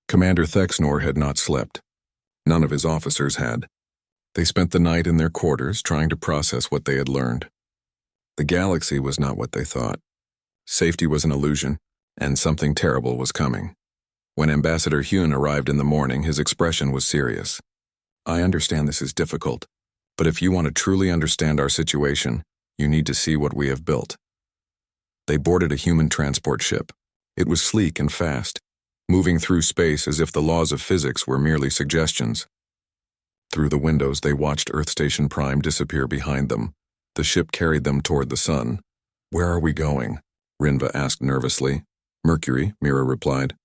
Commander Thexnor had not slept. None of his officers had. They spent the night in their quarters trying to process what they had learned. The galaxy was not what they thought. Safety was an illusion, and something terrible was coming. When Ambassador Hune arrived in the morning, his expression was serious. "I understand this is difficult, but if you want to truly understand our situation, you need to see what we have built." They boarded a human transport ship. It was sleek and fast, moving through space as if the laws of physics were merely suggestions. Through the windows, they watched Earth Station Prime disappear behind them. The ship carried them toward the sun. "Where are we going?" Rinva asked nervously. "Mercury," Mira replied.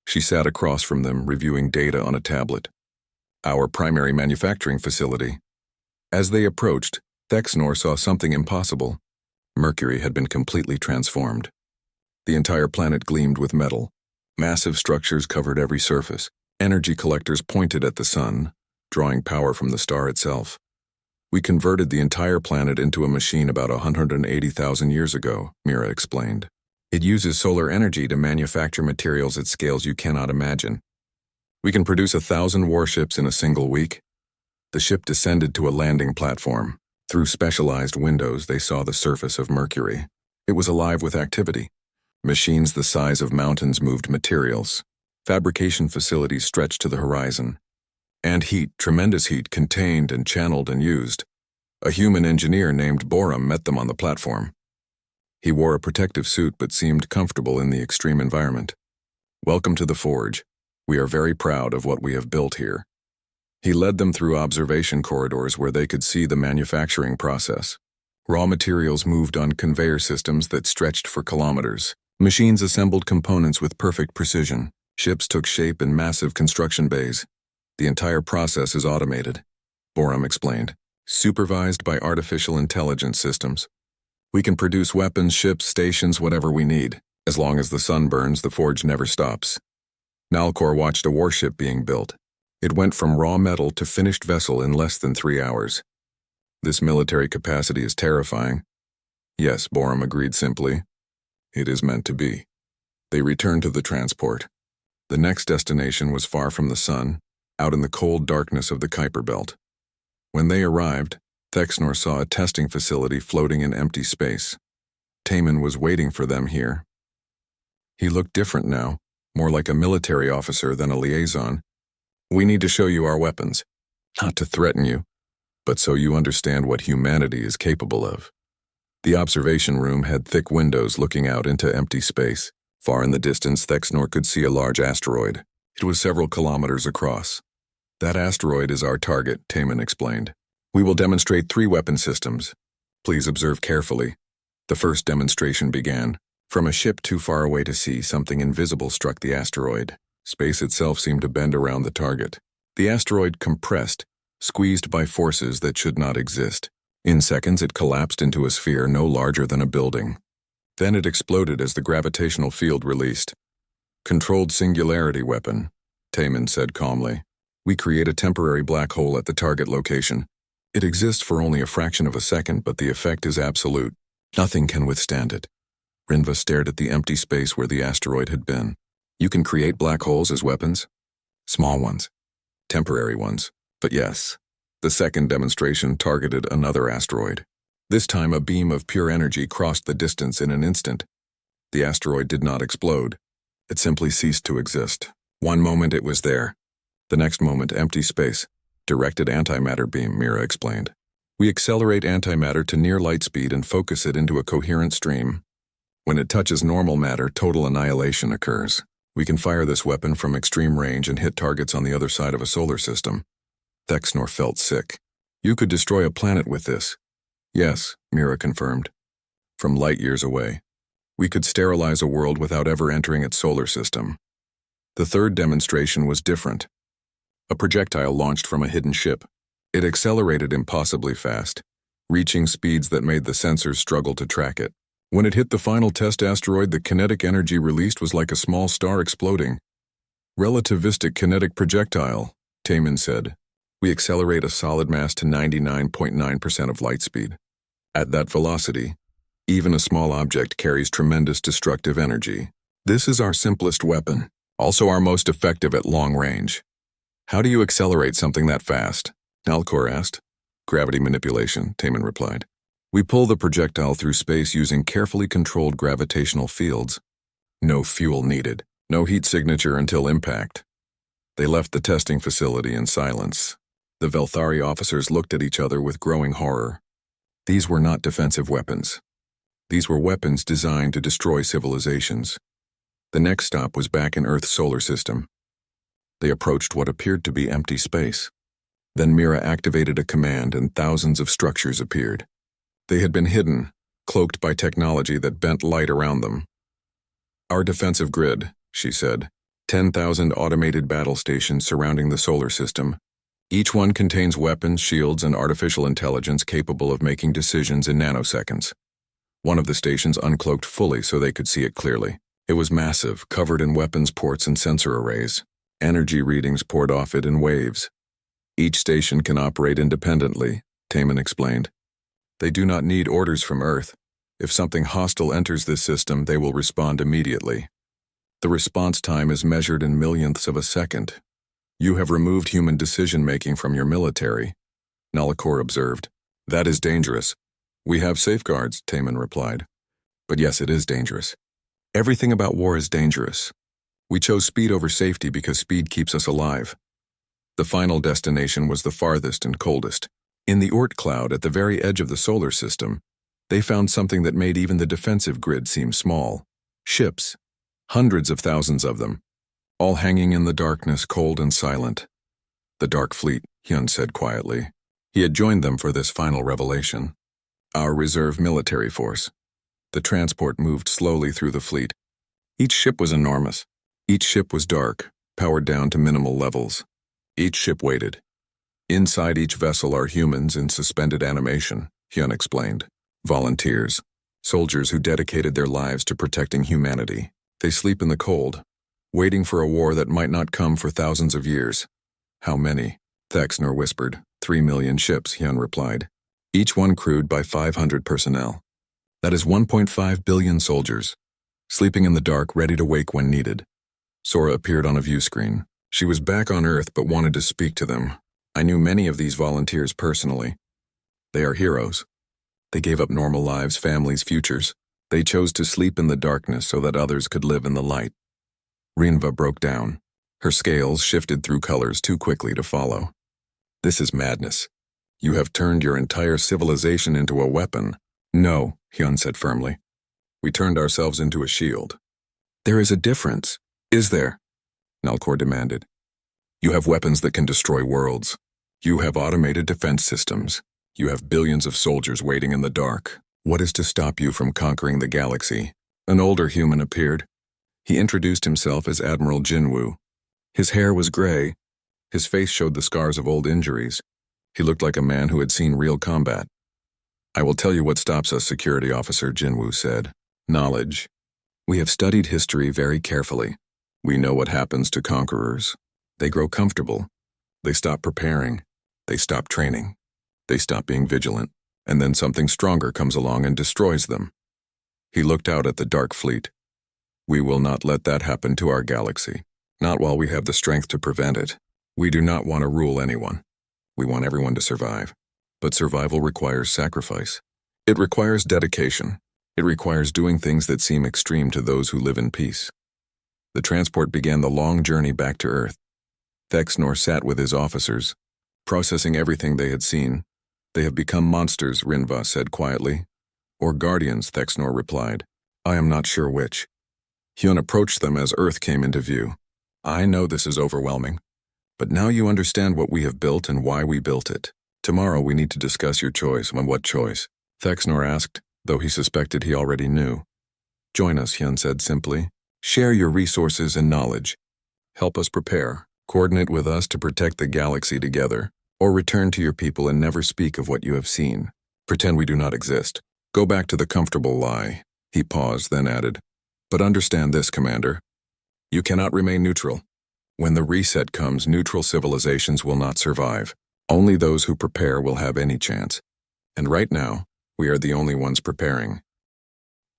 She sat across from them, reviewing data on a tablet. "Our primary manufacturing facility." As they approached, Thexnor saw something impossible. Mercury had been completely transformed. The entire planet gleamed with metal. Massive structures covered every surface. Energy collectors pointed at the sun, drawing power from the star itself. "We converted the entire planet into a machine about 180,000 years ago," Mira explained. "It uses solar energy to manufacture materials at scales you cannot imagine. We can produce 1,000 warships in a single week." The ship descended to a landing platform. Through specialized windows, they saw the surface of Mercury. It was alive with activity. Machines the size of mountains moved materials. Fabrication facilities stretched to the horizon. And heat, tremendous heat, contained and channeled and used. A human engineer named Borum met them on the platform. He wore a protective suit but seemed comfortable in the extreme environment. "Welcome to the Forge. We are very proud of what we have built here." He led them through observation corridors where they could see the manufacturing process. Raw materials moved on conveyor systems that stretched for kilometers. Machines assembled components with perfect precision. Ships took shape in massive construction bays. "The entire process is automated," Borum explained, "supervised by artificial intelligence systems. We can produce weapons, ships, stations, whatever we need. As long as the sun burns, the forge never stops." Nalcor watched a warship being built. It went from raw metal to finished vessel in less than 3 hours. "This military capacity is terrifying." "Yes," Borum agreed simply. "It is meant to be." They returned to the transport. The next destination was far from the sun, out in the cold darkness of the Kuiper Belt. When they arrived, Thexnor saw a testing facility floating in empty space. Taman was waiting for them here. He looked different now, more like a military officer than a liaison. "We need to show you our weapons. Not to threaten you, but so you understand what humanity is capable of." The observation room had thick windows looking out into empty space. Far in the distance, Thexnor could see a large asteroid. It was several kilometers across. "That asteroid is our target," Taman explained. "We will demonstrate 3 weapon systems. Please observe carefully." The first demonstration began. From a ship too far away to see, something invisible struck the asteroid. Space itself seemed to bend around the target. The asteroid compressed, squeezed by forces that should not exist. In seconds, it collapsed into a sphere no larger than a building. Then it exploded as the gravitational field released. "Controlled singularity weapon," Taman said calmly. "We create a temporary black hole at the target location. It exists for only a fraction of a second, but the effect is absolute. Nothing can withstand it." Rinva stared at the empty space where the asteroid had been. "You can create black holes as weapons?" "Small ones. Temporary ones. But yes." The second demonstration targeted another asteroid. This time a beam of pure energy crossed the distance in an instant. The asteroid did not explode. It simply ceased to exist. One moment it was there. The next moment empty space. "Directed antimatter beam," Mira explained. "We accelerate antimatter to near light speed and focus it into a coherent stream. When it touches normal matter, total annihilation occurs. We can fire this weapon from extreme range and hit targets on the other side of a solar system." Thexnor felt sick. "You could destroy a planet with this." "Yes," Mira confirmed. "From light years away. We could sterilize a world without ever entering its solar system." The third demonstration was different. A projectile launched from a hidden ship. It accelerated impossibly fast, reaching speeds that made the sensors struggle to track it. When it hit the final test asteroid, the kinetic energy released was like a small star exploding. "Relativistic kinetic projectile," Taman said. "We accelerate a solid mass to 99.9% of light speed. At that velocity, even a small object carries tremendous destructive energy. This is our simplest weapon. Also our most effective at long range. How do you accelerate something that fast? Nalcor asked. Gravity manipulation, Taman replied. We pull the projectile through space using carefully controlled gravitational fields. No fuel needed, no heat signature until impact. They left the testing facility in silence. The Velthari officers looked at each other with growing horror. These were not defensive weapons. These were weapons designed to destroy civilizations. The next stop was back in Earth's solar system. They approached what appeared to be empty space. Then Mira activated a command and thousands of structures appeared. They had been hidden, cloaked by technology that bent light around them. Our defensive grid, she said. 10,000 automated battle stations surrounding the solar system. Each one contains weapons, shields, and artificial intelligence capable of making decisions in nanoseconds. One of the stations uncloaked fully so they could see it clearly. It was massive, covered in weapons ports and sensor arrays. Energy readings poured off it in waves. Each station can operate independently, Taman explained. They do not need orders from Earth. If something hostile enters this system, they will respond immediately. The response time is measured in millionths of a second. You have removed human decision-making from your military, Nalcor observed. That is dangerous. We have safeguards, Taman replied. But yes, it is dangerous. Everything about war is dangerous. We chose speed over safety because speed keeps us alive. The final destination was the farthest and coldest. In the Oort cloud at the very edge of the solar system, they found something that made even the defensive grid seem small. Ships. Hundreds of thousands of them. All hanging in the darkness, cold and silent. The Dark Fleet, Hyun said quietly. He had joined them for this final revelation. Our reserve military force. The transport moved slowly through the fleet. Each ship was enormous. Each ship was dark, powered down to minimal levels. Each ship waited. Inside each vessel are humans in suspended animation, Hyun explained. Volunteers. Soldiers who dedicated their lives to protecting humanity. They sleep in the cold, waiting for a war that might not come for thousands of years. How many? Thexnor whispered. 3 million ships, Hyun replied. Each one crewed by 500 personnel. That is 1.5 billion soldiers, sleeping in the dark, ready to wake when needed. Sora appeared on a view screen. She was back on Earth but wanted to speak to them. I knew many of these volunteers personally. They are heroes. They gave up normal lives, families, futures. They chose to sleep in the darkness so that others could live in the light. Rinva broke down. Her scales shifted through colors too quickly to follow. This is madness. You have turned your entire civilization into a weapon. No, Hyun said firmly. We turned ourselves into a shield. There is a difference. Is there? Nalcor demanded. You have weapons that can destroy worlds. You have automated defense systems. You have billions of soldiers waiting in the dark. What is to stop you from conquering the galaxy? An older human appeared. He introduced himself as Admiral Jinwoo. His hair was gray. His face showed the scars of old injuries. He looked like a man who had seen real combat. I will tell you what stops us, Security Officer, Jinwoo said. Knowledge. We have studied history very carefully. We know what happens to conquerors. They grow comfortable. They stop preparing. They stop training. They stop being vigilant. And then something stronger comes along and destroys them. He looked out at the Dark Fleet. We will not let that happen to our galaxy. Not while we have the strength to prevent it. We do not want to rule anyone. We want everyone to survive. But survival requires sacrifice. It requires dedication. It requires doing things that seem extreme to those who live in peace. The transport began the long journey back to Earth. Thexnor sat with his officers, processing everything they had seen. They have become monsters, Rinva said quietly. Or guardians, Thexnor replied. I am not sure which. Hyun approached them as Earth came into view. I know this is overwhelming, but now you understand what we have built and why we built it. Tomorrow we need to discuss your choice. And what choice? Thexnor asked, though he suspected he already knew. Join us, Hyun said simply. Share your resources and knowledge. Help us prepare. Coordinate with us to protect the galaxy together. Or return to your people and never speak of what you have seen. Pretend we do not exist. Go back to the comfortable lie. He paused, then added. But understand this, Commander. You cannot remain neutral. When the reset comes, neutral civilizations will not survive. Only those who prepare will have any chance. And right now, we are the only ones preparing.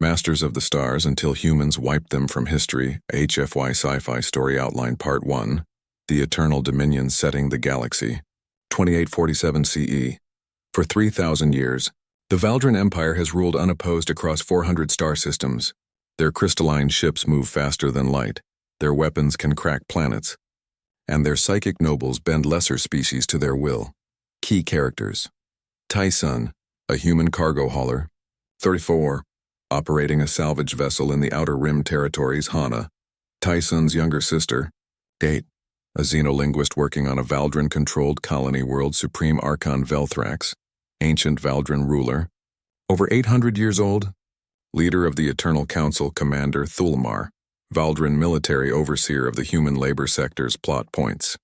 Masters of the Stars Until Humans Wiped Them from History, HFY Sci-Fi Story Outline Part 1, The Eternal Dominion Setting the Galaxy, 2847 CE. For 3,000 years, the Valdran Empire has ruled unopposed across 400 star systems. Their crystalline ships move faster than light, their weapons can crack planets, and their psychic nobles bend lesser species to their will. Key characters: Tai-Sun, a human cargo hauler. 34. Operating a salvage vessel in the Outer Rim territories. Hana, Tai-Sun's younger sister. 8. A xenolinguist working on a Valdran-controlled colony world. Supreme Archon Velthrax, ancient Valdran ruler, over 800 years old. Leader of the Eternal Council. Commander Thulmar, Valdran military overseer of the human labor sector's plot points.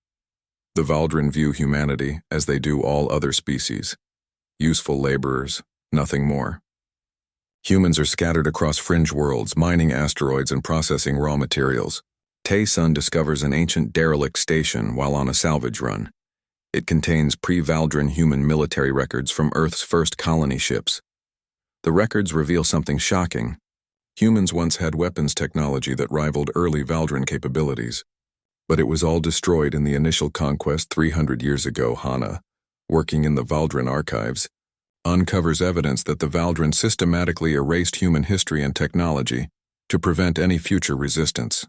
The Valdran view humanity as they do all other species. Useful laborers, nothing more. Humans are scattered across fringe worlds, mining asteroids and processing raw materials. Tai-Sun discovers an ancient derelict station while on a salvage run. It contains pre-Valdran human military records from Earth's first colony ships. The records reveal something shocking. Humans once had weapons technology that rivaled early Valdran capabilities. But it was all destroyed in the initial conquest 300 years ago. Hana, working in the Valdran archives, uncovers evidence that the Valdran systematically erased human history and technology to prevent any future resistance.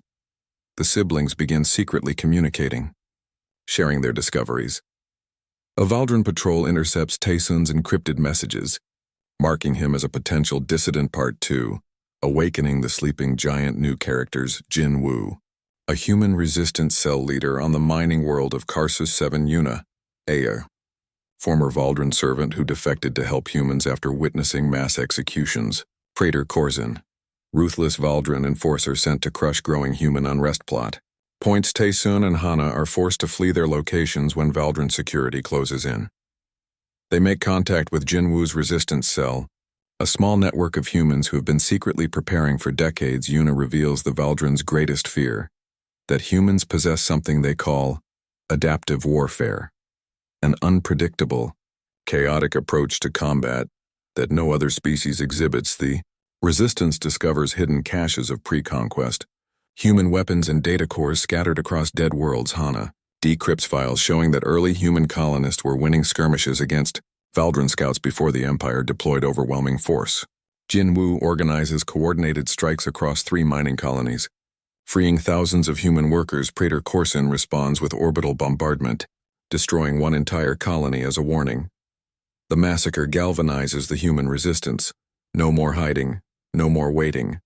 The siblings begin secretly communicating, sharing their discoveries. A Valdran patrol intercepts Tai-Sun's encrypted messages, marking him as a potential dissident. Part 2, Awakening the Sleeping Giant. New characters: Jin Wu, a human resistance cell leader on the mining world of Karsus 7. Yuna, Aya, former Valdran servant who defected to help humans after witnessing mass executions. Praetor Corzin, ruthless Valdran enforcer sent to crush growing human unrest plot. Points: Tai-Sun and Hana are forced to flee their locations when Valdran security closes in. They make contact with Jin Wu's resistance cell, a small network of humans who have been secretly preparing for decades. Yuna reveals the Valdran's greatest fear: that humans possess something they call adaptive warfare, an unpredictable, chaotic approach to combat that no other species exhibits. The resistance discovers hidden caches of pre-conquest human weapons and data cores scattered across dead worlds. Hana decrypts files showing that early human colonists were winning skirmishes against Valdran scouts before the Empire deployed overwhelming force. Jin Wu organizes coordinated strikes across 3 mining colonies, freeing thousands of human workers. Praetor Corzin responds with orbital bombardment, destroying one entire colony as a warning. The massacre galvanizes the human resistance. No more hiding, no more waiting.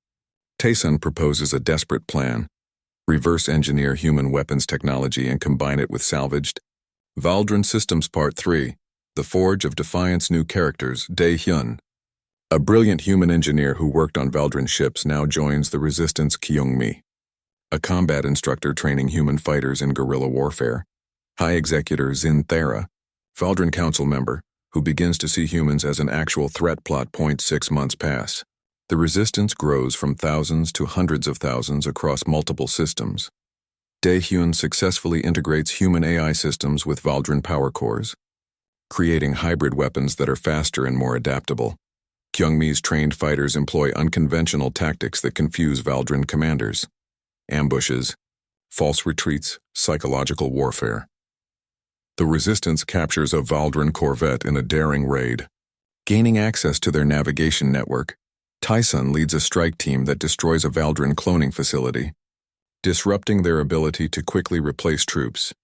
Tai-Sun proposes a desperate plan: reverse engineer human weapons technology and combine it with salvaged Valdran systems. Part 3, The Forge of Defiance. New characters: Dae-Hyun, a brilliant human engineer who worked on Valdran ships, now joins the resistance. Kyung-Mi, a combat instructor training human fighters in guerrilla warfare. High Executor Zin Thera, Valdran Council member, who begins to see humans as an actual threat. Plot point: 6 months pass. The resistance grows from thousands to hundreds of thousands across multiple systems. Dae-Hyun successfully integrates human AI systems with Valdran power cores, creating hybrid weapons that are faster and more adaptable. Kyung-Mi's trained fighters employ unconventional tactics that confuse Valdran commanders: ambushes, false retreats, psychological warfare. The resistance captures a Valdran corvette in a daring raid. Gaining access to their navigation network, Tai-Sun leads a strike team that destroys a Valdran cloning facility, disrupting their ability to quickly replace troops.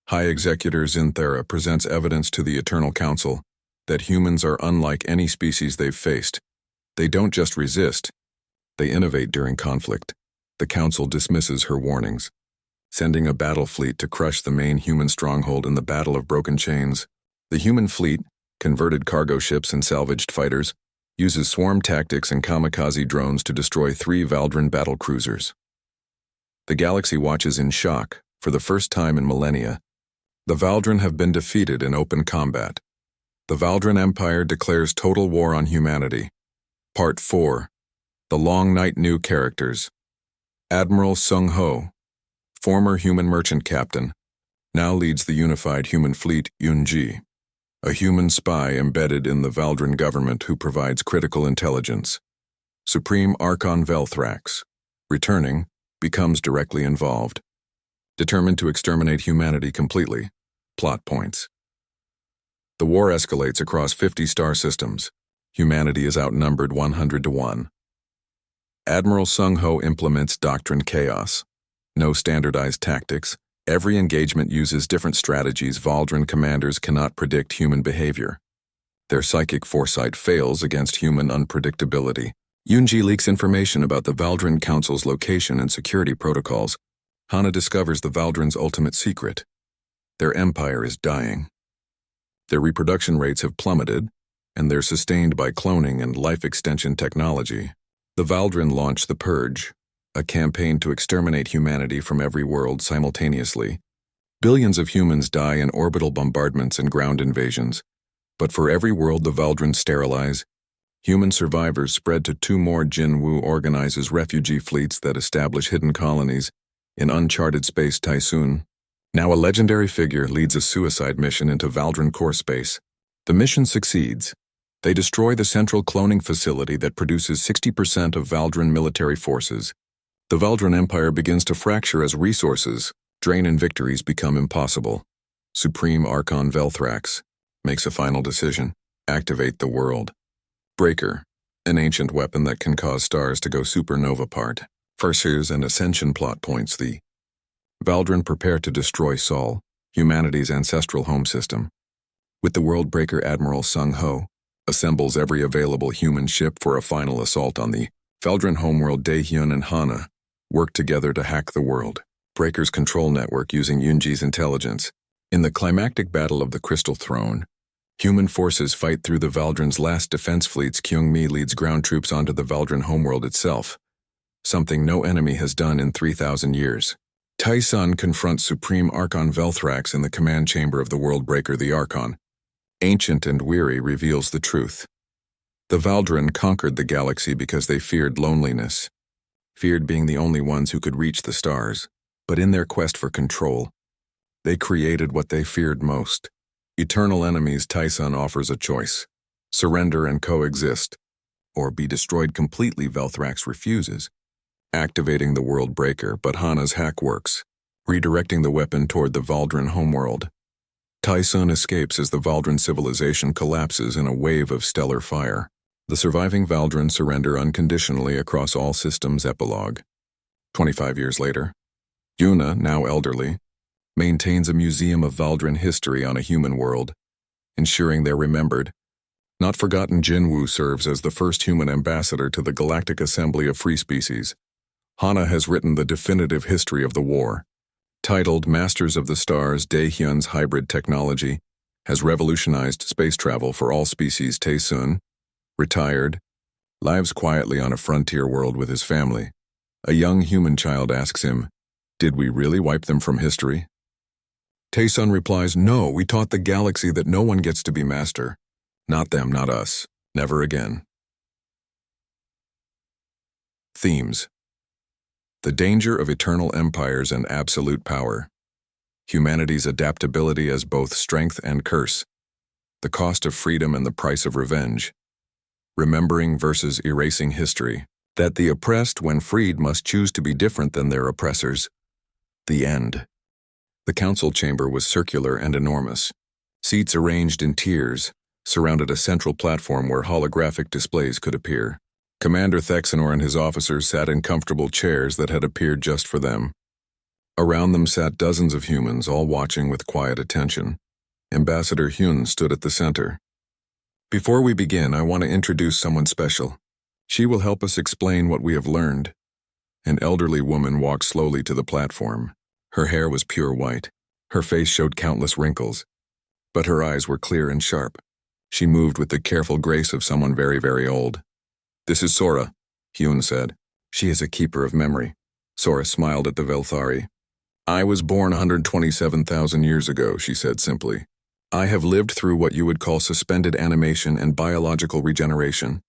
High Executor Zin Thera presents evidence to the Eternal Council that humans are unlike any species they've faced. They don't just resist, they innovate during conflict. The Council dismisses her warnings, sending a battle fleet to crush the main human stronghold in the Battle of Broken Chains. The human fleet, converted cargo ships and salvaged fighters, uses swarm tactics and kamikaze drones to destroy 3 Valdran battle cruisers. The galaxy watches in shock. For the first time in millennia, the Valdran have been defeated in open combat. The Valdran Empire declares total war on humanity. Part 4, The Long Night. New characters: Admiral Sung-Ho, former human merchant captain, now leads the unified human fleet. Yun-Ji, a human spy embedded in the Valdran government who provides critical intelligence. Supreme Archon Velthrax, returning, becomes directly involved. Determined to exterminate humanity completely. Plot points. The war escalates across 50 star systems. Humanity is outnumbered 100 to 1. Admiral Sung Ho implements Doctrine Chaos. No standardized tactics. Every engagement uses different strategies. Valdren commanders cannot predict human behavior. Their psychic foresight fails against human unpredictability. Yunji leaks information about the Valdren Council's location and security protocols. Hana discovers the Valdren's ultimate secret. Their empire is dying. Their reproduction rates have plummeted, and they're sustained by cloning and life extension technology. The Valdren launch the Purge, a campaign to exterminate humanity from every world simultaneously. Billions of humans die in orbital bombardments and ground invasions. But for every world the Valdren sterilize, human survivors spread to 2 more. Jinwu organizes refugee fleets that establish hidden colonies in uncharted space. Tysoon, now a legendary figure, leads a suicide mission into Valdren core space. The mission succeeds. They destroy the central cloning facility that produces 60% of Valdren military forces. The Valdren Empire begins to fracture as resources drain and victories become impossible. Supreme Archon Velthrax makes a final decision: activate the world breaker, an ancient weapon that can cause stars to go supernova. Part. Farseers and Ascension plot points. The Valdren prepare to destroy Sol, humanity's ancestral home system. With the world breaker, Admiral Sung Ho assembles every available human ship for a final assault on the Valdren homeworld. Daehyun and Hana work together to hack the world breaker's control network using Yunji's intelligence. In the climactic battle of the Crystal Throne, human forces fight through the Valdren's last defense fleets. Kyung-mi leads ground troops onto the Valdren homeworld itself, something no enemy has done in 3,000 years. Tai-sun confronts Supreme Archon Velthrax in the command chamber of the world breaker. The Archon, ancient and weary, reveals the truth. The Valdren conquered the galaxy because they feared loneliness, feared being the only ones who could reach the stars. But in their quest for control, they created what they feared most: eternal enemies. Tai-sun offers a choice: surrender and coexist, or be destroyed completely. Velthrax refuses, activating the world breaker, but Hana's hack works, redirecting the weapon toward the Valdren homeworld. Tai-sun escapes as the Valdren civilization collapses in a wave of stellar fire. The surviving Valdren surrender unconditionally across all systems. Epilogue. 25 years later, Yuna, now elderly, maintains a museum of Valdren history on a human world, ensuring they're remembered, not forgotten. Jinwu serves as the first human ambassador to the Galactic Assembly of Free Species. Hana has written the definitive history of the war. Titled Masters of the Stars, Daehyun's hybrid technology has revolutionized space travel for all species. Tae-sun, retired, lives quietly on a frontier world with his family. A young human child asks him, "Did we really wipe them from history?" Tae-sun replies, "No, we taught the galaxy that no one gets to be master. Not them, not us. Never again." Themes: the danger of eternal empires and absolute power, humanity's adaptability as both strength and curse, the cost of freedom and the price of revenge, remembering versus erasing history, that the oppressed, when freed, must choose to be different than their oppressors. The end. The council chamber was circular and enormous. Seats arranged in tiers surrounded a central platform where holographic displays could appear. Commander Thexanor and his officers sat in comfortable chairs that had appeared just for them. Around them sat dozens of humans, all watching with quiet attention. Ambassador Hyun stood at the center. "Before we begin, I want to introduce someone special. She will help us explain what we have learned." An elderly woman walked slowly to the platform. Her hair was pure white. Her face showed countless wrinkles, but her eyes were clear and sharp. She moved with the careful grace of someone very, very old. "This is Sora," Hyun said. "She is a keeper of memory." Sora smiled at the Velthari. "I was born 127,000 years ago," she said simply. "I have lived through what you would call suspended animation and biological regeneration.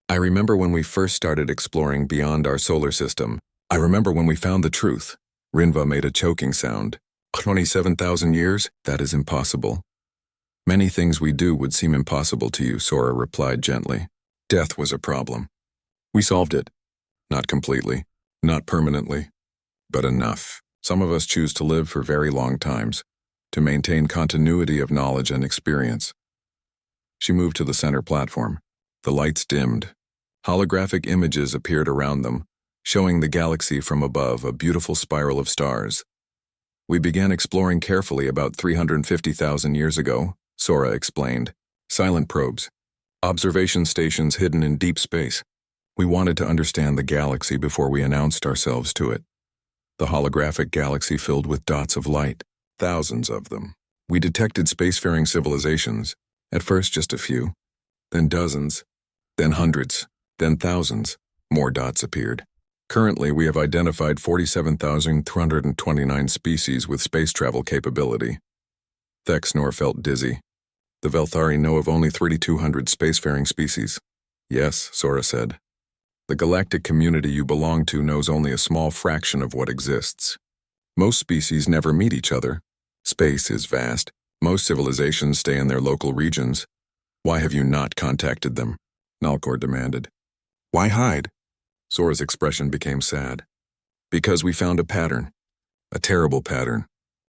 I remember when we first started exploring beyond our solar system. I remember when we found the truth." Rinva made a choking sound. 27,000 years? That is impossible." "Many things we do would seem impossible to you," Sora replied gently. "Death was a problem. We solved it. Not completely, not permanently, but enough. Some of us choose to live for very long times, to maintain continuity of knowledge and experience. She moved to the center platform. The lights dimmed. Holographic images appeared around them, showing the galaxy from above, a beautiful spiral of stars. We began exploring carefully about 350,000 years ago, Sora explained. Silent probes. Observation stations hidden in deep space. We wanted to understand the galaxy before we announced ourselves to it. The holographic galaxy filled with dots of light, thousands of them. We detected spacefaring civilizations, at first just a few, then dozens, then hundreds, then thousands. More dots appeared. Currently, we have identified 47,329 species with space travel capability. Thexnor felt dizzy. The Velthari know of only 3,200 spacefaring species. Yes, Sora said. The galactic community you belong to knows only a small fraction of what exists. Most species never meet each other. Space is vast. Most civilizations stay in their local regions. Why have you not contacted them? Nalcor demanded. Why hide? Sora's expression became sad. Because we found a pattern. A terrible pattern.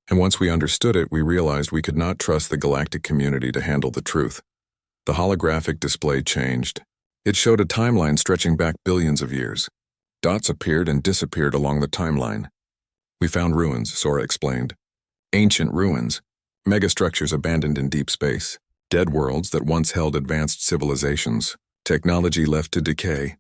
And once we understood it, we realized we could not trust the galactic community to handle the truth. The holographic display changed. It showed a timeline stretching back billions of years. Dots appeared and disappeared along the timeline. We found ruins, Sora explained. Ancient ruins. Megastructures abandoned in deep space. Dead worlds that once held advanced civilizations. Technology left to decay.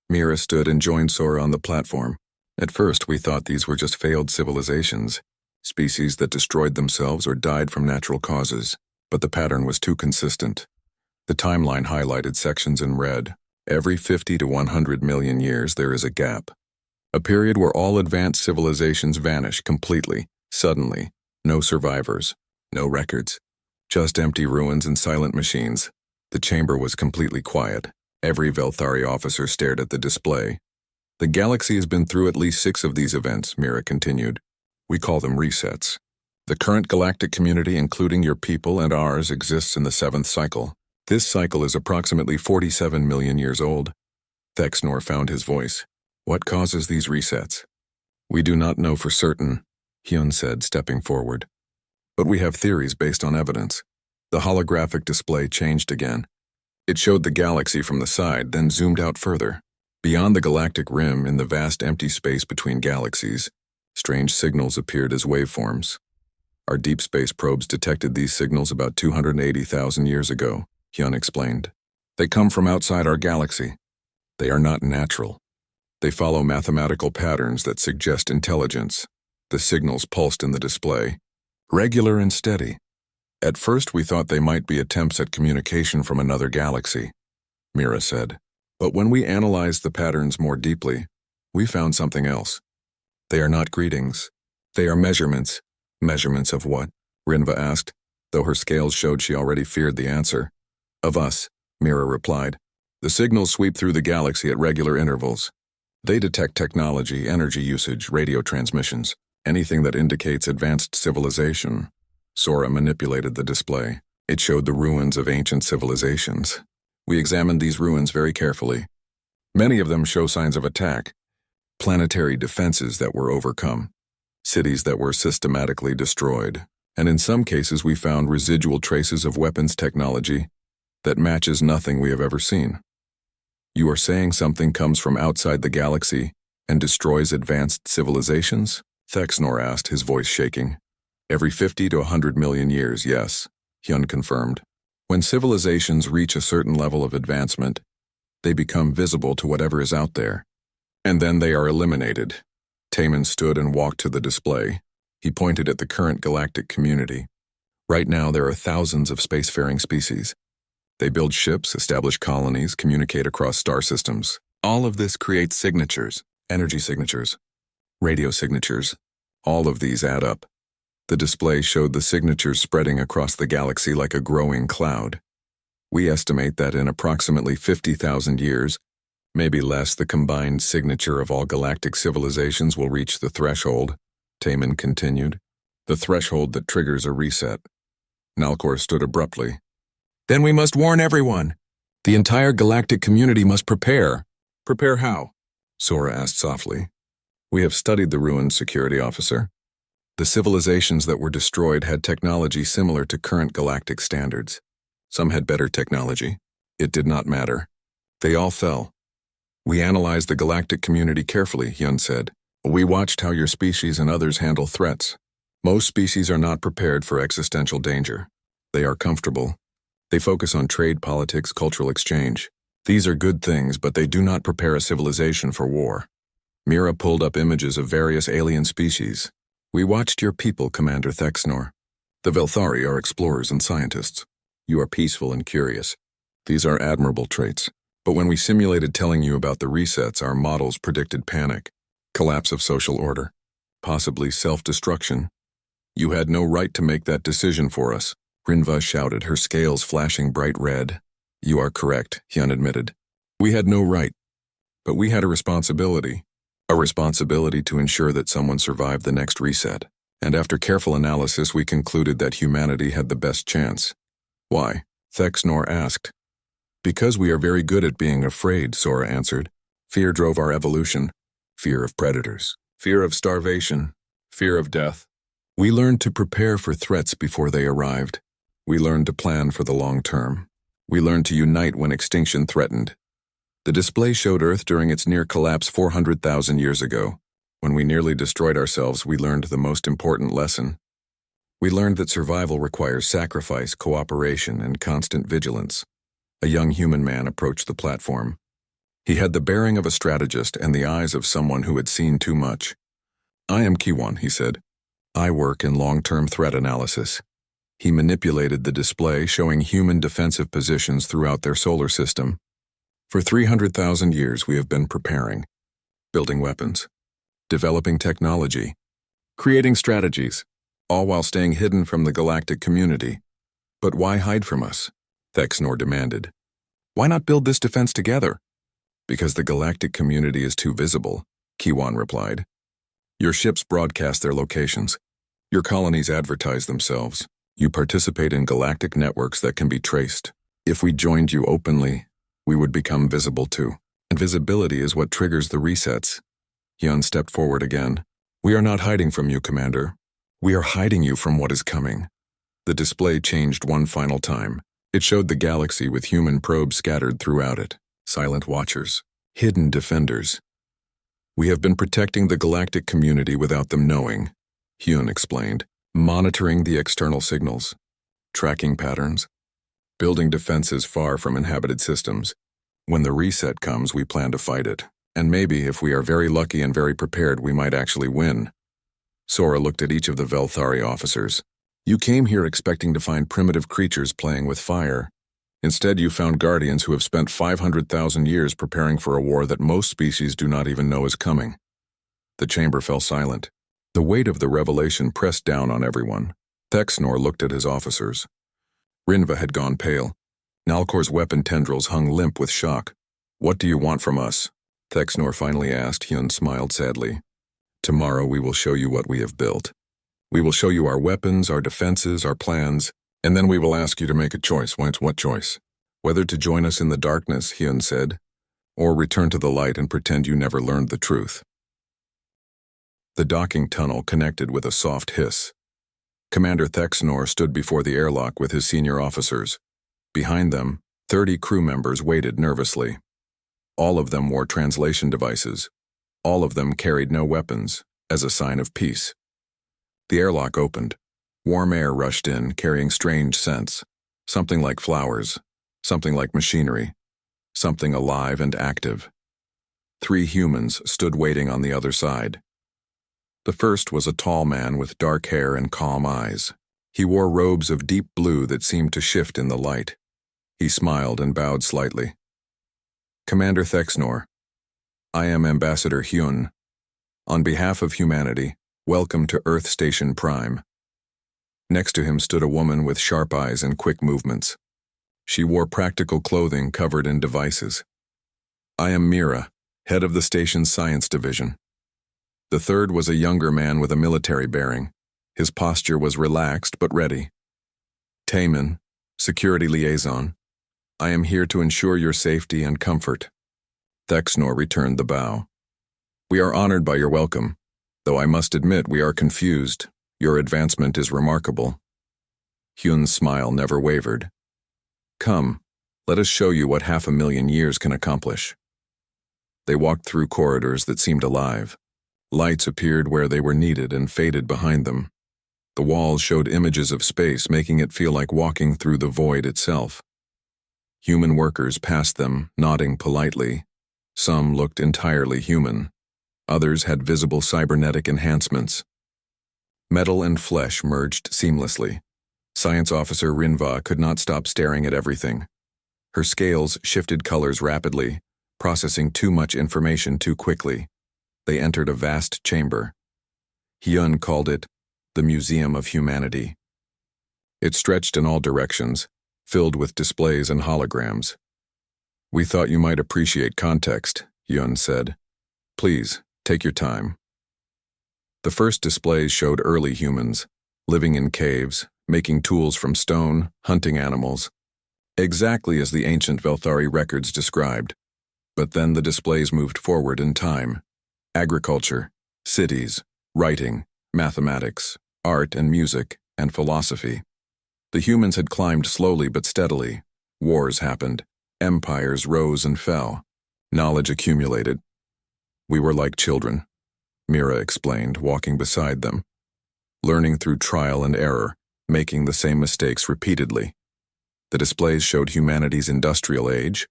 Mira stood and joined Sora on the platform. At first, we thought these were just failed civilizations. Species that destroyed themselves or died from natural causes. But the pattern was too consistent. The timeline highlighted sections in red. Every 50 to 100 million years there is a gap. A period where all advanced civilizations vanish completely, suddenly. No survivors, no records. Just empty ruins and silent machines. The chamber was completely quiet. Every Velthari officer stared at the display. The galaxy has been through at least 6 of these events, Mira continued. We call them resets. The current galactic community, including your people and ours, exists in the 7th cycle. This cycle is approximately 47 million years old. Thexnor found his voice. What causes these resets? We do not know for certain, Hyun said, stepping forward. But we have theories based on evidence. The holographic display changed again. It showed the galaxy from the side, then zoomed out further. Beyond the galactic rim, in the vast empty space between galaxies, strange signals appeared as waveforms. Our deep space probes detected these signals about 280,000 years ago, Hyun explained. They come from outside our galaxy. They are not natural. They follow mathematical patterns that suggest intelligence. The signals pulsed in the display, regular and steady. At first we thought they might be attempts at communication from another galaxy, Mira said. But when we analyzed the patterns more deeply, we found something else. They are not greetings. They are measurements. Measurements of what? Rinva asked, though her scales showed she already feared the answer. Of us, Mira replied. The signals sweep through the galaxy at regular intervals. They detect technology, energy usage, radio transmissions, anything that indicates advanced civilization. Sora manipulated the display. It showed the ruins of ancient civilizations. We examined these ruins very carefully. Many of them show signs of attack. Planetary defenses that were overcome. Cities that were systematically destroyed. And in some cases we found residual traces of weapons technology that matches nothing we have ever seen. You are saying something comes from outside the galaxy and destroys advanced civilizations? Thexnor asked, his voice shaking. Every 50 to 100 million years, yes, Hyun confirmed. When civilizations reach a certain level of advancement, they become visible to whatever is out there. And then they are eliminated. Taman stood and walked to the display. He pointed at the current galactic community. Right now there are thousands of spacefaring species. They build ships, establish colonies, communicate across star systems. All of this creates signatures, energy signatures, radio signatures. All of these add up. The display showed the signatures spreading across the galaxy like a growing cloud. We estimate that in approximately 50,000 years, maybe less, the combined signature of all galactic civilizations will reach the threshold, Taman continued. The threshold that triggers a reset. Nalcor stood abruptly. Then we must warn everyone. The entire galactic community must prepare. Prepare how? Sora asked softly. We have studied the ruins, security officer. The civilizations that were destroyed had technology similar to current galactic standards. Some had better technology. It did not matter. They all fell. We analyzed the galactic community carefully, Hyun said. We watched how your species and others handle threats. Most species are not prepared for existential danger. They are comfortable. They focus on trade, politics, cultural exchange. These are good things, but they do not prepare a civilization for war. Mira pulled up images of various alien species. We watched your people, Commander Thexnor. The Velthari are explorers and scientists. You are peaceful and curious. These are admirable traits. But when we simulated telling you about the resets, our models predicted panic, collapse of social order, possibly self-destruction. You had no right to make that decision for us, Rinva shouted, her scales flashing bright red. You are correct, Hyun admitted. We had no right. But we had a responsibility. A responsibility to ensure that someone survived the next reset. And after careful analysis, we concluded that humanity had the best chance. Why? Thexnor asked. Because we are very good at being afraid, Sora answered. Fear drove our evolution. Fear of predators. Fear of starvation. Fear of death. We learned to prepare for threats before they arrived. We learned to plan for the long term. We learned to unite when extinction threatened. The display showed Earth during its near collapse 400,000 years ago. When we nearly destroyed ourselves, we learned the most important lesson. We learned that survival requires sacrifice, cooperation, and constant vigilance. A young human man approached the platform. He had the bearing of a strategist and the eyes of someone who had seen too much. I am Kiwon, he said. I work in long-term threat analysis. He manipulated the display, showing human defensive positions throughout their solar system. For 300,000 years, we have been preparing, building weapons, developing technology, creating strategies, all while staying hidden from the galactic community. But why hide from us? Thexnor demanded. Why not build this defense together? Because the galactic community is too visible, Kiwon replied. Your ships broadcast their locations. Your colonies advertise themselves. You participate in galactic networks that can be traced. If we joined you openly, we would become visible too. And visibility is what triggers the resets. Hyun stepped forward again. We are not hiding from you, Commander. We are hiding you from what is coming. The display changed one final time. It showed the galaxy with human probes scattered throughout it. Silent watchers. Hidden defenders. We have been protecting the galactic community without them knowing, Hyun explained. Monitoring the external signals. Tracking patterns. Building defenses far from inhabited systems. When the reset comes, we plan to fight it. And maybe, if we are very lucky and very prepared, we might actually win. Sora looked at each of the Velthari officers. You came here expecting to find primitive creatures playing with fire. Instead, you found guardians who have spent 500,000 years preparing for a war that most species do not even know is coming. The chamber fell silent. The weight of the revelation pressed down on everyone. Thexnor looked at his officers. Rinva had gone pale. Nalkor's weapon tendrils hung limp with shock. What do you want from us? Thexnor finally asked. Hyun smiled sadly. Tomorrow we will show you what we have built. We will show you our weapons, our defenses, our plans, and then we will ask you to make a choice. What choice? Whether to join us in the darkness, Hyun said, or return to the light and pretend you never learned the truth. The docking tunnel connected with a soft hiss. Commander Thexnor stood before the airlock with his senior officers. Behind them, 30 crew members waited nervously. All of them wore translation devices. All of them carried no weapons, as a sign of peace. The airlock opened. Warm air rushed in, carrying strange scents. Something like flowers. Something like machinery. Something alive and active. 3 humans stood waiting on the other side. The first was a tall man with dark hair and calm eyes. He wore robes of deep blue that seemed to shift in the light. He smiled and bowed slightly. Commander Thexnor, I am Ambassador Hyun. On behalf of humanity, welcome to Earth Station Prime. Next to him stood a woman with sharp eyes and quick movements. She wore practical clothing covered in devices. I am Mira, head of the station's science division. The third was a younger man with a military bearing. His posture was relaxed but ready. Taemin, security liaison. I am here to ensure your safety and comfort. Thexnor returned the bow. We are honored by your welcome, though I must admit we are confused. Your advancement is remarkable. Hyun's smile never wavered. Come, let us show you what 500,000 years can accomplish. They walked through corridors that seemed alive. Lights appeared where they were needed and faded behind them. The walls showed images of space, making it feel like walking through the void itself. Human workers passed them, nodding politely. Some looked entirely human. Others had visible cybernetic enhancements. Metal and flesh merged seamlessly. Science Officer Rinva could not stop staring at everything. Her scales shifted colors rapidly, processing too much information too quickly. They entered a vast chamber. Hyun called it the Museum of Humanity. It stretched in all directions, filled with displays and holograms. We thought you might appreciate context, Hyun said. Please, take your time. The first displays showed early humans, living in caves, making tools from stone, hunting animals, exactly as the ancient Velthari records described. But then the displays moved forward in time. Agriculture, cities, writing, mathematics, art and music, and philosophy. The humans had climbed slowly but steadily. Wars happened. Empires rose and fell. Knowledge accumulated. We were like children, Mira explained, walking beside them, learning through trial and error, making the same mistakes repeatedly. The displays showed humanity's industrial age,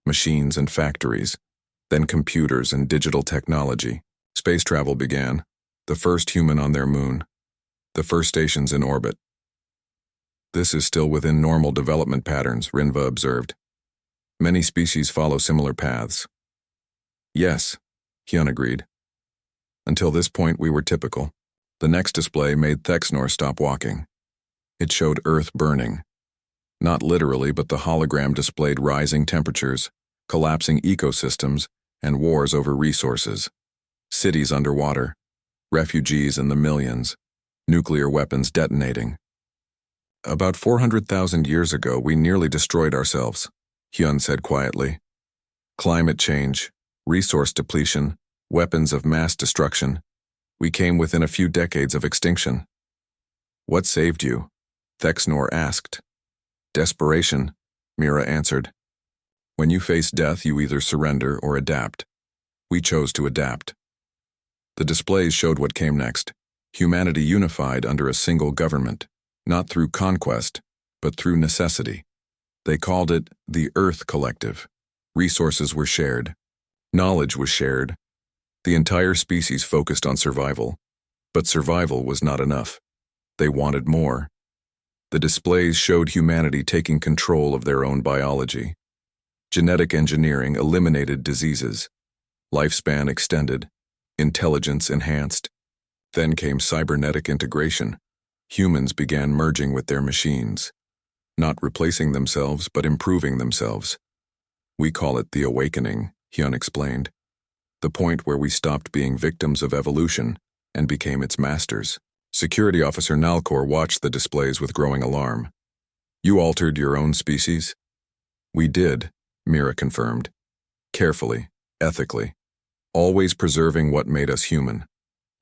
machines and factories, then computers and digital technology. Space travel began, the first human on their moon, the first stations in orbit. This is still within normal development patterns, Rinva observed. Many species follow similar paths. Yes, Hyun agreed. Until this point we were typical. The next display made Thexnor stop walking. It showed Earth burning. Not literally, but the hologram displayed rising temperatures, collapsing ecosystems, and wars over resources. Cities underwater, refugees in the millions, nuclear weapons detonating. About 400,000 years ago, we nearly destroyed ourselves, Hyun said quietly. Climate change, resource depletion, weapons of mass destruction. We came within a few decades of extinction. What saved you? Thexnor asked. Desperation, Mira answered. When you face death, you either surrender or adapt. We chose to adapt. The displays showed what came next. Humanity unified under a single government, not through conquest, but through necessity. They called it the Earth Collective. Resources were shared. Knowledge was shared. The entire species focused on survival. But survival was not enough. They wanted more. The displays showed humanity taking control of their own biology. Genetic engineering eliminated diseases. Lifespan extended. Intelligence enhanced. Then came cybernetic integration. Humans began merging with their machines. Not replacing themselves, but improving themselves. We call it the awakening, Hyun explained. The point where we stopped being victims of evolution and became its masters. Security Officer Nalcor watched the displays with growing alarm. You altered your own species? We did, Mira confirmed. Carefully, ethically. Always preserving what made us human.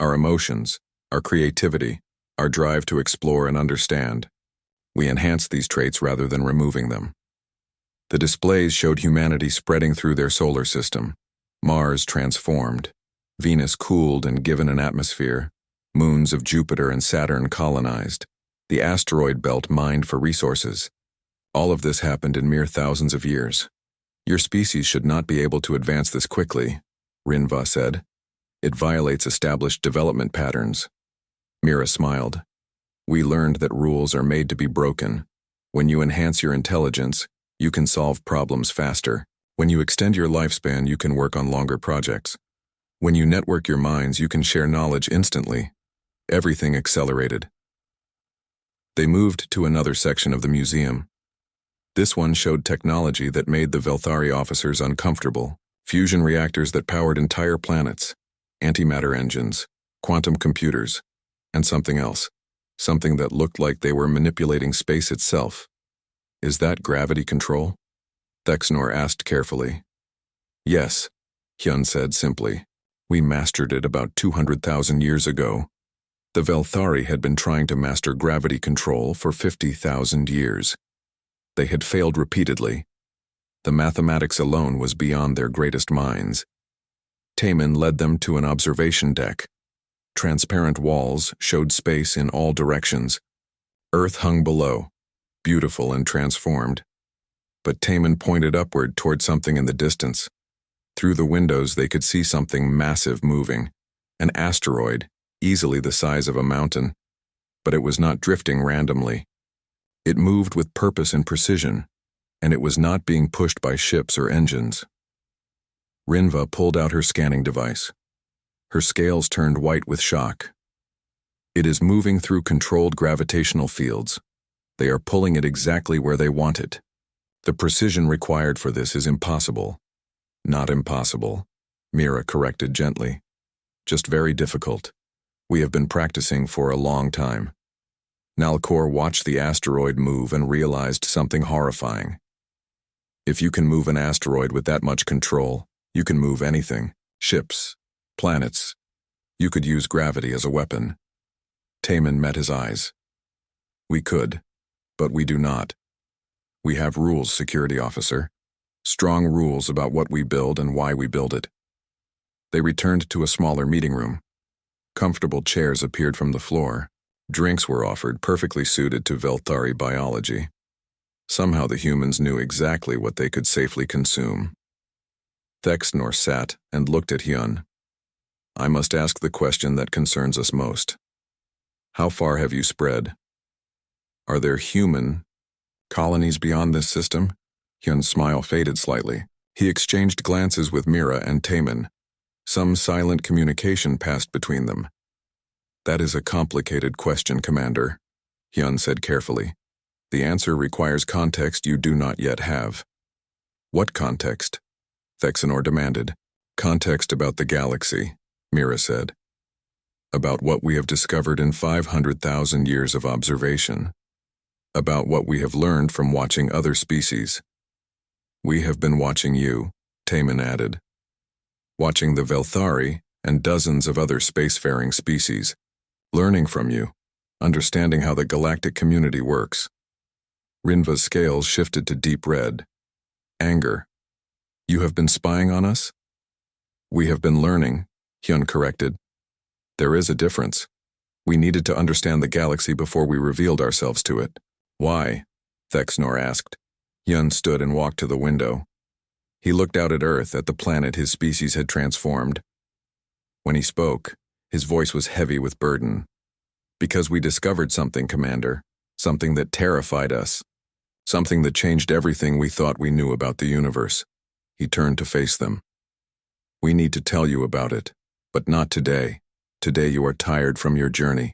Our emotions, our creativity, our drive to explore and understand. We enhanced these traits rather than removing them. The displays showed humanity spreading through their solar system. Mars transformed. Venus cooled and given an atmosphere. Moons of Jupiter and Saturn colonized. The asteroid belt mined for resources. All of this happened in mere thousands of years. Your species should not be able to advance this quickly, Rinva said. It violates established development patterns. Mira smiled. We learned that rules are made to be broken. When you enhance your intelligence, you can solve problems faster. When you extend your lifespan, you can work on longer projects. When you network your minds, you can share knowledge instantly. Everything accelerated. They moved to another section of the museum. This one showed technology that made the Velthari officers uncomfortable. Fusion reactors that powered entire planets, antimatter engines, quantum computers, and something else. Something that looked like they were manipulating space itself. Is that gravity control? Thexnor asked carefully. Yes, Hyun said simply. We mastered it about 200,000 years ago. The Velthari had been trying to master gravity control for 50,000 years. They had failed repeatedly. The mathematics alone was beyond their greatest minds. Taemin led them to an observation deck. Transparent walls showed space in all directions. Earth hung below, beautiful and transformed. But Taemin pointed upward toward something in the distance. Through the windows they could see something massive moving, an asteroid, easily the size of a mountain. But it was not drifting randomly. It moved with purpose and precision, and it was not being pushed by ships or engines. Rinva pulled out her scanning device. Her scales turned white with shock. It is moving through controlled gravitational fields. They are pulling it exactly where they want it. The precision required for this is impossible. Not impossible, Mira corrected gently. Just very difficult. We have been practicing for a long time. Nalcor watched the asteroid move and realized something horrifying. If you can move an asteroid with that much control, you can move anything. Ships, planets. You could use gravity as a weapon. Taemin met his eyes. We could, but we do not. We have rules, security officer. Strong rules about what we build and why we build it. They returned to a smaller meeting room. Comfortable chairs appeared from the floor. Drinks were offered perfectly suited to Velthari biology. Somehow the humans knew exactly what they could safely consume. Thexnor sat and looked at Hyun. I must ask the question that concerns us most. How far have you spread? Are there human colonies beyond this system? Hyun's smile faded slightly. He exchanged glances with Mira and Taemin. Some silent communication passed between them. That is a complicated question, Commander, Hyun said carefully. The answer requires context you do not yet have. What context? Thexnor demanded. Context about the galaxy, Mira said. About what we have discovered in 500,000 years of observation. About what we have learned from watching other species. We have been watching you, Taemin added. Watching the Velthari and dozens of other spacefaring species. Learning from you. Understanding how the galactic community works. Rinva's scales shifted to deep red. Anger. You have been spying on us? We have been learning, Hyun corrected. There is a difference. We needed to understand the galaxy before we revealed ourselves to it. Why? Thexnor asked. Hyun stood and walked to the window. He looked out at Earth, at the planet his species had transformed. When he spoke, his voice was heavy with burden. Because we discovered something, Commander. Something that terrified us. Something that changed everything we thought we knew about the universe. He turned to face them. We need to tell you about it, but not today. Today you are tired from your journey.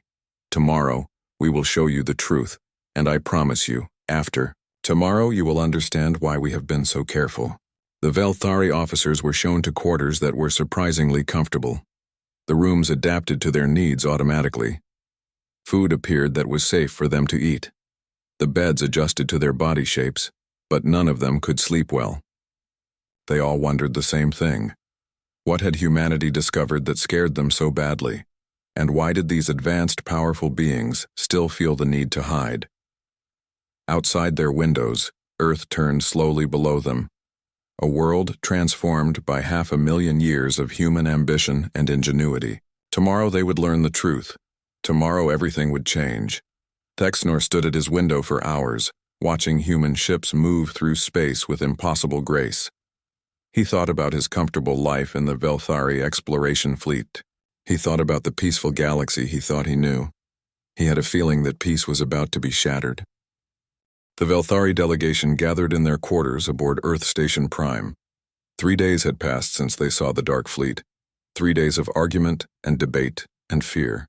Tomorrow, we will show you the truth, and I promise you, after. Tomorrow you will understand why we have been so careful. The Velthari officers were shown to quarters that were surprisingly comfortable. The rooms adapted to their needs automatically. Food appeared that was safe for them to eat. The beds adjusted to their body shapes, but none of them could sleep well. They all wondered the same thing. What had humanity discovered that scared them so badly? And why did these advanced, powerful beings still feel the need to hide? Outside their windows, Earth turned slowly below them. A world transformed by 500,000 years of human ambition and ingenuity. Tomorrow they would learn the truth. Tomorrow everything would change. Thexnor stood at his window for hours, watching human ships move through space with impossible grace. He thought about his comfortable life in the Velthari exploration fleet. He thought about the peaceful galaxy he thought he knew. He had a feeling that peace was about to be shattered. The Velthari delegation gathered in their quarters aboard Earth Station Prime. 3 days had passed since they saw the Dark Fleet. 3 days of argument and debate and fear.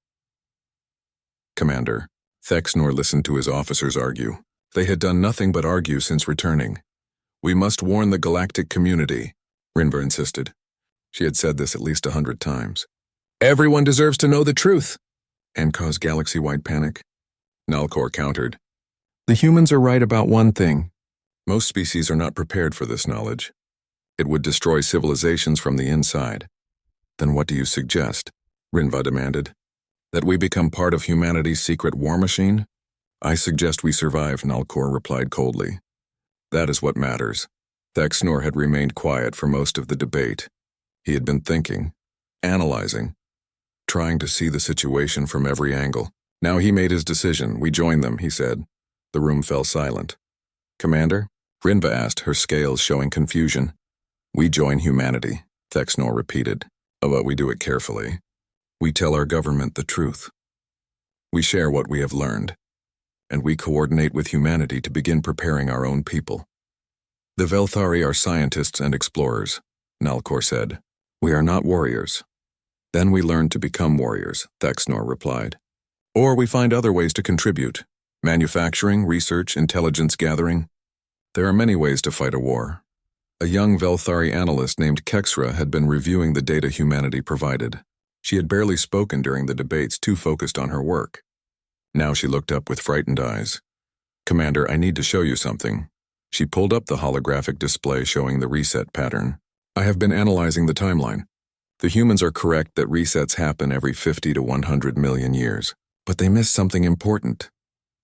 Commander, Thexnor listened to his officers argue. They had done nothing but argue since returning. We must warn the galactic community, Rinva insisted. She had said this at least 100 times. Everyone deserves to know the truth, and cause galaxy-wide panic. Nalcor countered. The humans are right about one thing. Most species are not prepared for this knowledge. It would destroy civilizations from the inside. Then what do you suggest? Rinva demanded. That we become part of humanity's secret war machine? I suggest we survive, Nalcor replied coldly. That is what matters. Thexnor had remained quiet for most of the debate. He had been thinking, analyzing, trying to see the situation from every angle. Now he made his decision. We join them, he said. The room fell silent. Commander? Rinva asked, her scales showing confusion. We join humanity, Thexnor repeated. But we do it carefully. We tell our government the truth. We share what we have learned. And we coordinate with humanity to begin preparing our own people. The Velthari are scientists and explorers, Nalcor said. We are not warriors. Then we learn to become warriors, Thexnor replied. Or we find other ways to contribute. Manufacturing, research, intelligence gathering. There are many ways to fight a war. A young Velthari analyst named Kexra had been reviewing the data humanity provided. She had barely spoken during the debates, too focused on her work. Now she looked up with frightened eyes. Commander, I need to show you something. She pulled up the holographic display showing the reset pattern. I have been analyzing the timeline. The humans are correct that resets happen every 50 to 100 million years. But they missed something important.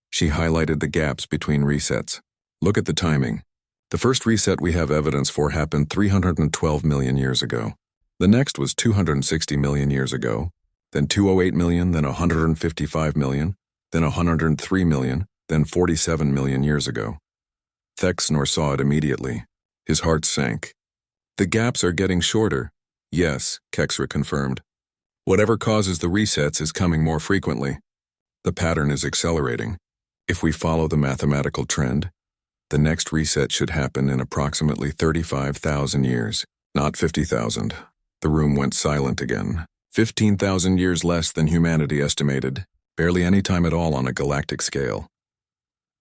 She highlighted the gaps between resets. Look at the timing. The first reset we have evidence for happened 312 million years ago. The next was 260 million years ago, then 208 million, then 155 million, then 103 million, then 47 million years ago. Thexnor saw it immediately. His heart sank. The gaps are getting shorter. Yes, Kexra confirmed. Whatever causes the resets is coming more frequently. The pattern is accelerating. If we follow the mathematical trend, the next reset should happen in approximately 35,000 years, not 50,000. The room went silent again. 15,000 years less than humanity estimated, barely any time at all on a galactic scale.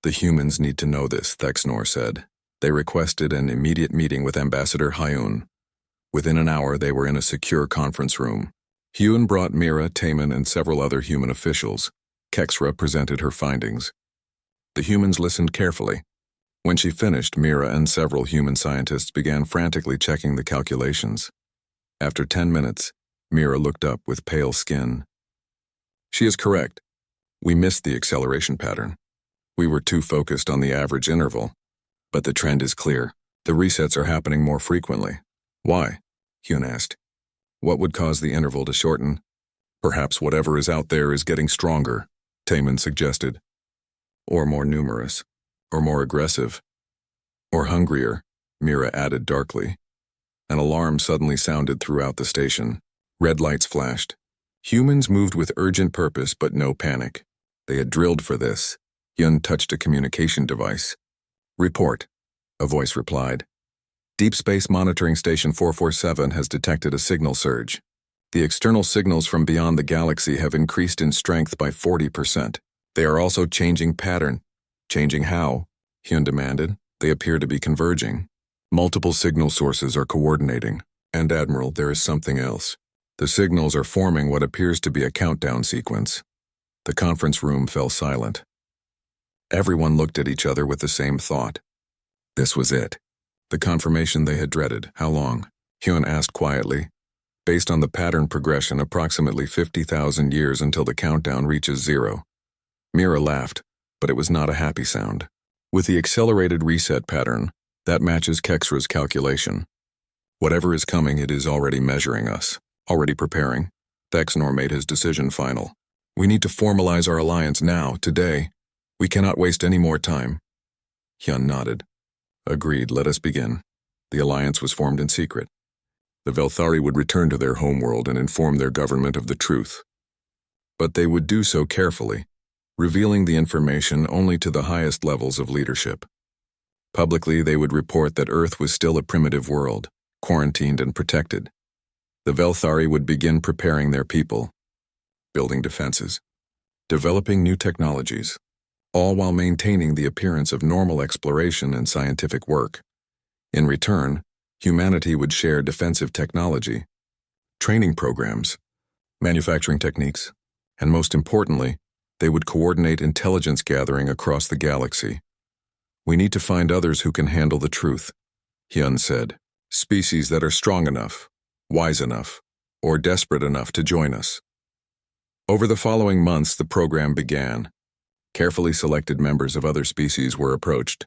The humans need to know this, Thexnor said. They requested an immediate meeting with Ambassador Hyun. Within an hour, they were in a secure conference room. Hyun brought Mira, Taman, and several other human officials. Kexra presented her findings. The humans listened carefully. When she finished, Mira and several human scientists began frantically checking the calculations. After 10 minutes, Mira looked up with pale skin. She is correct. We missed the acceleration pattern. We were too focused on the average interval. But the trend is clear. The resets are happening more frequently. Why? Hyun asked. What would cause the interval to shorten? Perhaps whatever is out there is getting stronger, Taman suggested. Or more numerous. Or more aggressive. Or hungrier, Mira added darkly. An alarm suddenly sounded throughout the station. Red lights flashed. Humans moved with urgent purpose but no panic. They had drilled for this. Hyun touched a communication device. Report, a voice replied. Deep Space Monitoring Station 447 has detected a signal surge. The external signals from beyond the galaxy have increased in strength by 40%. They are also changing pattern. Changing how? Hyun demanded. They appear to be converging. Multiple signal sources are coordinating. And Admiral, there is something else. The signals are forming what appears to be a countdown sequence. The conference room fell silent. Everyone looked at each other with the same thought. This was it. The confirmation they had dreaded. How long? Hyun asked quietly. Based on the pattern progression, approximately 50,000 years until the countdown reaches 0. Mira laughed, but it was not a happy sound. With the accelerated reset pattern, that matches Kexra's calculation. Whatever is coming, it is already measuring us, already preparing. Thexnor made his decision final. We need to formalize our alliance now, today. We cannot waste any more time. Hyun nodded. Agreed, let us begin. The alliance was formed in secret. The Velthari would return to their homeworld and inform their government of the truth. But they would do so carefully, revealing the information only to the highest levels of leadership. Publicly, they would report that Earth was still a primitive world, quarantined and protected. The Velthari would begin preparing their people, building defenses, developing new technologies, all while maintaining the appearance of normal exploration and scientific work. In return, humanity would share defensive technology, training programs, manufacturing techniques, and most importantly, they would coordinate intelligence gathering across the galaxy. We need to find others who can handle the truth, Hyun said, species that are strong enough, wise enough, or desperate enough to join us. Over the following months, the program began. Carefully selected members of other species were approached.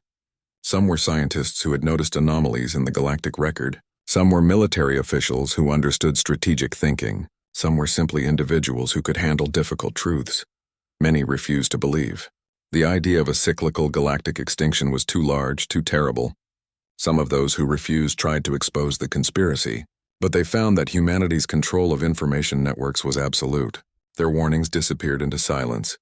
Some were scientists who had noticed anomalies in the galactic record. Some were military officials who understood strategic thinking. Some were simply individuals who could handle difficult truths. Many refused to believe. The idea of a cyclical galactic extinction was too large, too terrible. Some of those who refused tried to expose the conspiracy, but they found that humanity's control of information networks was absolute. Their warnings disappeared into silence.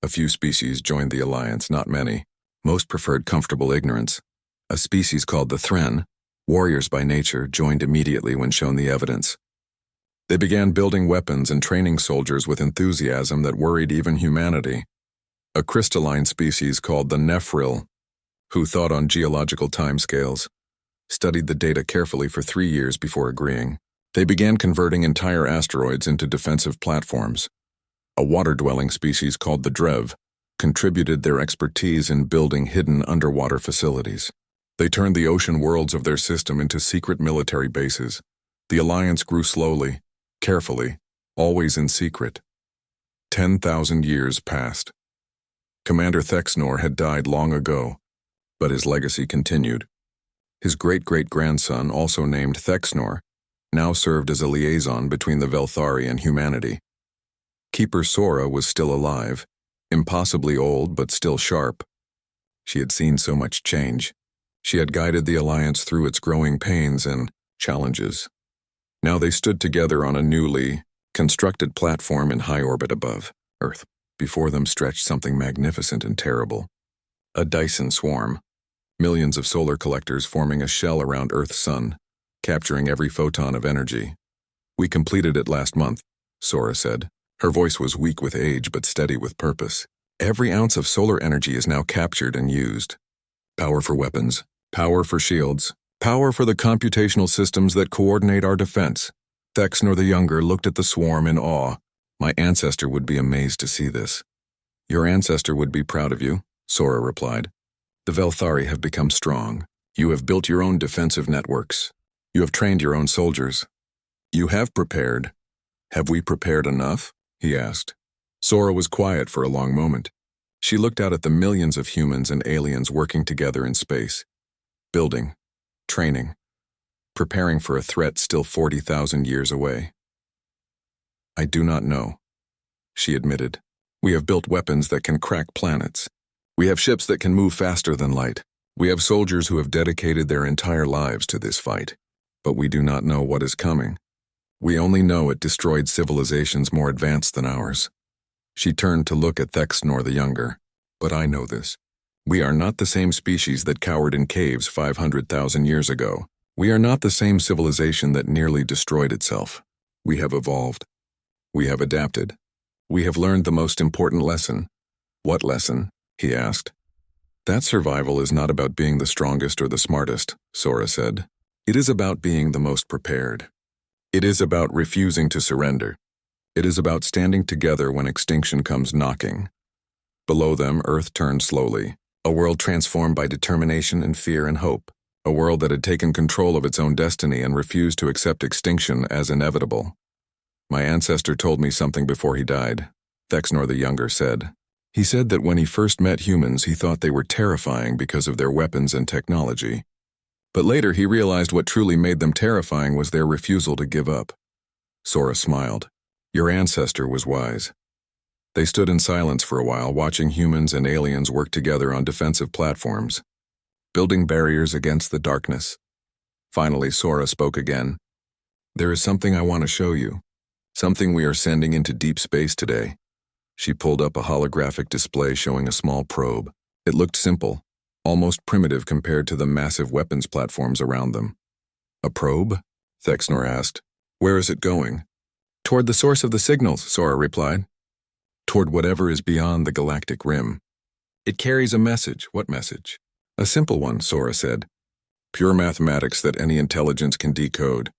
A few species joined the alliance, not many. Most preferred comfortable ignorance. A species called the Thren, warriors by nature, joined immediately when shown the evidence. They began building weapons and training soldiers with enthusiasm that worried even humanity. A crystalline species called the Nephril, who thought on geological timescales, studied the data carefully for 3 years before agreeing. They began converting entire asteroids into defensive platforms. A water-dwelling species called the Drev contributed their expertise in building hidden underwater facilities. They turned the ocean worlds of their system into secret military bases. The alliance grew slowly, carefully, always in secret. 10,000 years passed. Commander Thexnor had died long ago, but his legacy continued. His great-great-grandson, also named Thexnor, now served as a liaison between the Velthari and humanity. Keeper Sora was still alive, impossibly old but still sharp. She had seen so much change. She had guided the Alliance through its growing pains and challenges. Now they stood together on a newly constructed platform in high orbit above Earth. Before them stretched something magnificent and terrible. A Dyson swarm. Millions of solar collectors forming a shell around Earth's sun, capturing every photon of energy. "We completed it last month," Sora said. Her voice was weak with age but steady with purpose. "Every ounce of solar energy is now captured and used. Power for weapons, power for shields, power for the computational systems that coordinate our defense." Thexnor the Younger looked at the swarm in awe. "My ancestor would be amazed to see this." "Your ancestor would be proud of you," Sora replied. "The Velthari have become strong. You have built your own defensive networks. You have trained your own soldiers. You have prepared. Have we prepared enough?" he asked. Sora was quiet for a long moment. She looked out at the millions of humans and aliens working together in space, building, training, preparing for a threat still 40,000 years away. "I do not know," she admitted. "We have built weapons that can crack planets. We have ships that can move faster than light. We have soldiers who have dedicated their entire lives to this fight. But we do not know what is coming. We only know it destroyed civilizations more advanced than ours." She turned to look at Thexnor the Younger. "But I know this. We are not the same species that cowered in caves 500,000 years ago. We are not the same civilization that nearly destroyed itself. We have evolved. We have adapted. We have learned the most important lesson." "What lesson?" he asked. "That survival is not about being the strongest or the smartest," Sora said. "It is about being the most prepared. It is about refusing to surrender. It is about standing together when extinction comes knocking." Below them, Earth turned slowly, a world transformed by determination and fear and hope, a world that had taken control of its own destiny and refused to accept extinction as inevitable. "My ancestor told me something before he died," Thexnor the Younger said. "He said that when he first met humans, he thought they were terrifying because of their weapons and technology. But later he realized what truly made them terrifying was their refusal to give up." Sora smiled. "Your ancestor was wise." They stood in silence for a while, watching humans and aliens work together on defensive platforms, building barriers against the darkness. Finally, Sora spoke again. "There is something I want to show you. Something we are sending into deep space today." She pulled up a holographic display showing a small probe. It looked simple, almost primitive compared to the massive weapons platforms around them. "A probe?" Thexnor asked. "Where is it going?" "Toward the source of the signals," Sora replied. "Toward whatever is beyond the galactic rim. It carries a message." "What message?" "A simple one," Sora said. "Pure mathematics that any intelligence can decode.